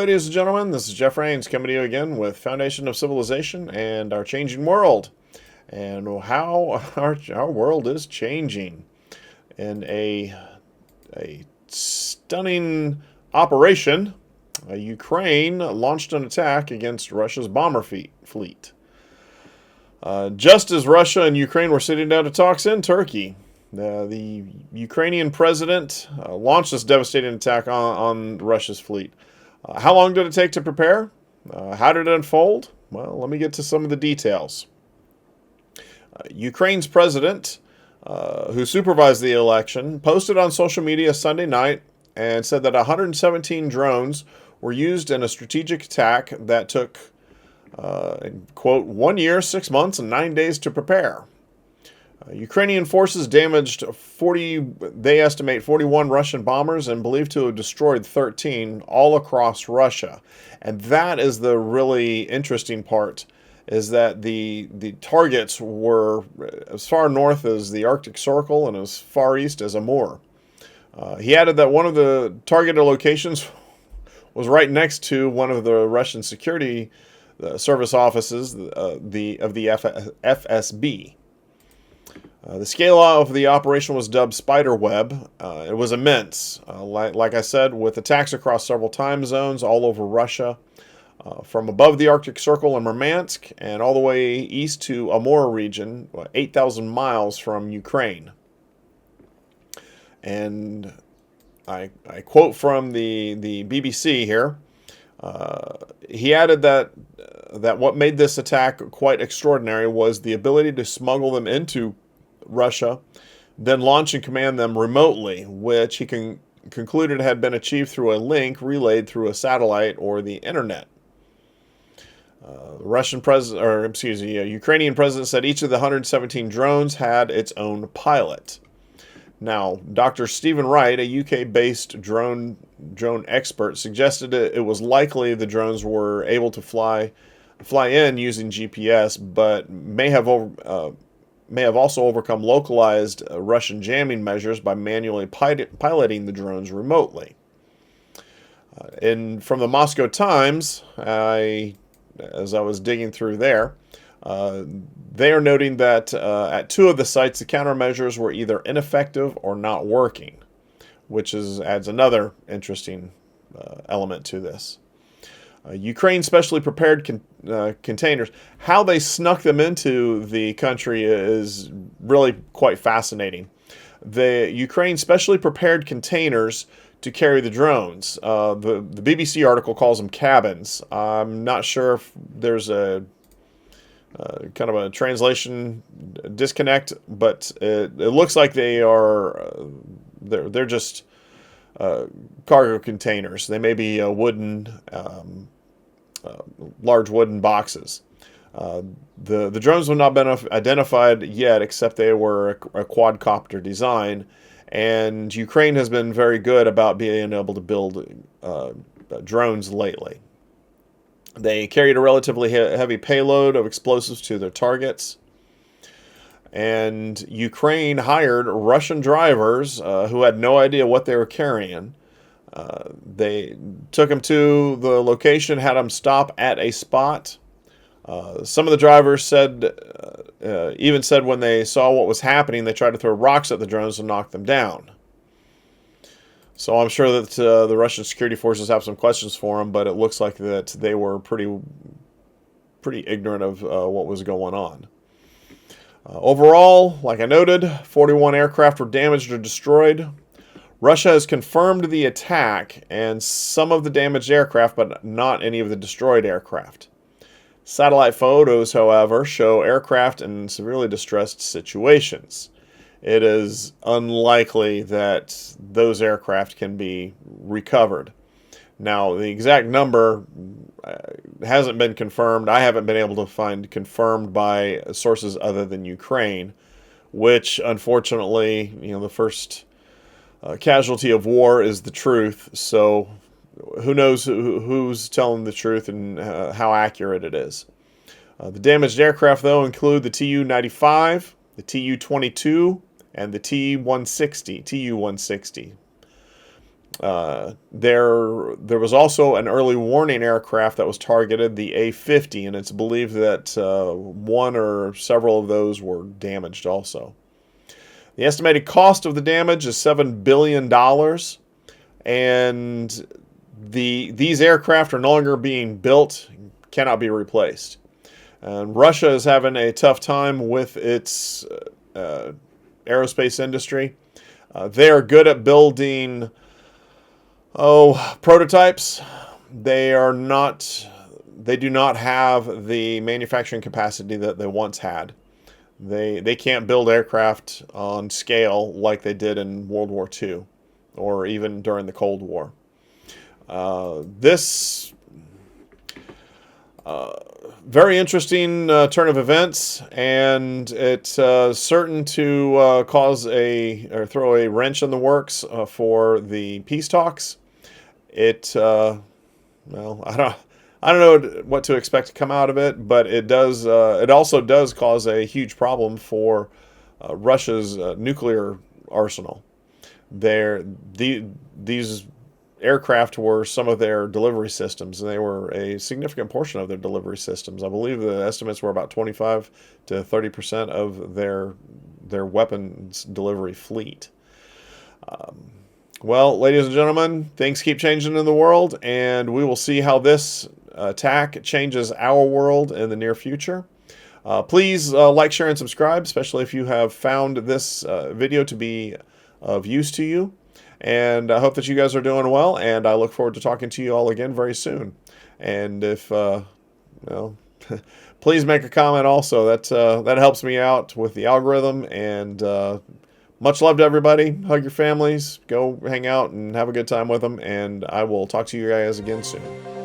ladies and gentlemen. This is Jeff Rains coming to you again with Foundation of Civilization and our changing world, and how our world is changing in a stunning operation. Ukraine launched an attack against Russia's bomber fleet. Just as Russia and Ukraine were sitting down to talks in Turkey, the Ukrainian president launched this devastating attack on Russia's fleet. How long did it take to prepare? How did it unfold? Well, let me get to some of the details. Ukraine's president, who supervised the election, posted on social media Sunday night and said that 117 drones were used in a strategic attack that took, quote, 1 year, 6 months, and 9 days to prepare. Ukrainian forces damaged they estimate 41 Russian bombers and believed to have destroyed 13 all across Russia. And that is the really interesting part, is that the targets were as far north as the Arctic Circle and as far east as Amur. He added that one of the targeted locations was right next to one of the Russian security service offices, the FSB. The scale of the operation was dubbed Spiderweb. It was immense, like I said, with attacks across several time zones all over Russia, from above the Arctic Circle in Murmansk and all the way east to Amur region, 8,000 miles from Ukraine. And I quote from the BBC here. He added that what made this attack quite extraordinary was the ability to smuggle them into Russia, then launch and command them remotely, which he concluded had been achieved through a link relayed through a satellite or the internet. Ukrainian president said each of the 117 drones had its own pilot. Now, Dr. Stephen Wright, a UK-based drone expert, suggested it was likely the drones were able to fly in using GPS, but may have also overcome localized Russian jamming measures by manually piloting the drones remotely. And from the Moscow Times, as I was digging through there, they are noting that at two of the sites, the countermeasures were either ineffective or not working, which adds another interesting element to this. Ukraine specially prepared containers. How they snuck them into the country is really quite fascinating. The Ukraine specially prepared containers to carry the drones. The BBC article calls them cabins. I'm not sure if there's a kind of a translation disconnect, but it looks like they're just cargo containers. They may be large wooden boxes. The drones have not been identified yet, except they were a quadcopter design, and Ukraine has been very good about being able to build drones lately. They carried a relatively heavy payload of explosives to their targets, and Ukraine hired Russian drivers who had no idea what they were carrying. They took them to the location, had them stop at a spot. Some of the drivers even said when they saw what was happening, they tried to throw rocks at the drones and knock them down. So I'm sure that the Russian security forces have some questions for them, but it looks like that they were pretty ignorant of what was going on. Overall, like I noted, 41 aircraft were damaged or destroyed. Russia has confirmed the attack and some of the damaged aircraft, but not any of the destroyed aircraft. Satellite photos, however, show aircraft in severely distressed situations. It is unlikely that those aircraft can be recovered. Now, the exact number hasn't been confirmed. I haven't been able to find confirmed by sources other than Ukraine, which, unfortunately, the first casualty of war is the truth. So who knows who's telling the truth and how accurate it is. The damaged aircraft, though, include the Tu-95, the Tu-22, and the Tu-160. There was also an early warning aircraft that was targeted, the A-50, and it's believed that one or several of those were damaged also. The estimated cost of the damage is $7 billion, and these aircraft are no longer being built, cannot be replaced. And Russia is having a tough time with its aerospace industry. They are good at building prototypes. They do not have the manufacturing capacity that they once had. They can't build aircraft on scale like they did in World War II or even during the Cold War. This very interesting turn of events, and it's certain to throw a wrench in the works for the peace talks. I don't know what to expect to come out of it, but it does. It also does cause a huge problem for Russia's nuclear arsenal. These aircraft were some of their delivery systems, and they were a significant portion of their delivery systems. I believe the estimates were about 25 to 30% of their weapons delivery fleet. Well, ladies and gentlemen, things keep changing in the world, and we will see how this attack changes our world in the near future. Please like, share, and subscribe, especially if you have found this video to be of use to you. And I hope that you guys are doing well, and I look forward to talking to you all again very soon. And if, please make a comment also. That helps me out with the algorithm. And much love to everybody. Hug your families. Go hang out and have a good time with them. And I will talk to you guys again soon.